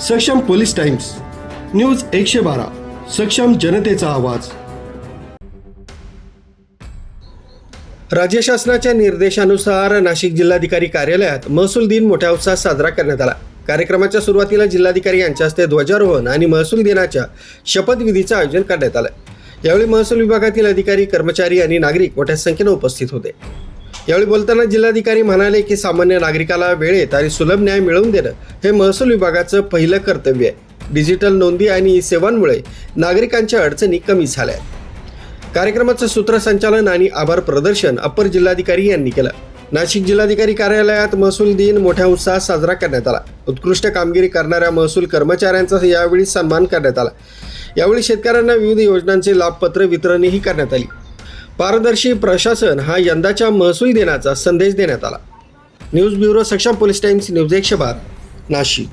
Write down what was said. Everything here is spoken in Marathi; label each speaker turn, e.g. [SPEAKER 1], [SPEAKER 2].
[SPEAKER 1] सक्षम पोलीस टाइम्स न्यूज 112 सक्षम जनतेचा आवाज। राज्य शासनाच्या निर्देशानुसार नाशिक जिल्हाधिकारी कार्यालयात महसूल दिन मोठ्या उत्साहात साजरा करण्यात आला। कार्यक्रमाच्या सुरुवातीला जिल्हाधिकारी यांच्या हस्ते ध्वजारोहण आणि महसूल दिनाच्या शपथविधीचं आयोजन करण्यात आलं। यावेळी महसूल विभागातील अधिकारी, कर्मचारी आणि नागरिक मोठ्या संख्येने उपस्थित होते। यावेळी बोलताना जिल्हाधिकारी म्हणाले की सामान्य नागरिकाला वेळेत आणि सुलभ न्याय मिळवून देणं हे महसूल विभागाचं पहिलं कर्तव्य आहे। डिजिटल नोंदी आणि सेवांमुळे नागरिकांच्या अडचणी कमी झाल्या आहेत। कार्यक्रमाचं सूत्रसंचालन आणि आभार प्रदर्शन अप्पर जिल्हाधिकारी यांनी केलं। नाशिक जिल्हाधिकारी कार्यालयात महसूल दिन मोठ्या उत्साहात साजरा करण्यात आला। उत्कृष्ट कामगिरी करणाऱ्या महसूल कर्मचाऱ्यांचा यावेळी सन्मान करण्यात आला। यावेळी शेतकऱ्यांना विविध योजनांचे लाभपत्र वितरणही करण्यात आली। पारदर्शी प्रशासन हा यंदाच्या महसूल दिनाचा संदेश देण्यात आला। न्यूज ब्युरो, सक्षम पोलीस टाइम्स, न्यूज 112 नाशिक।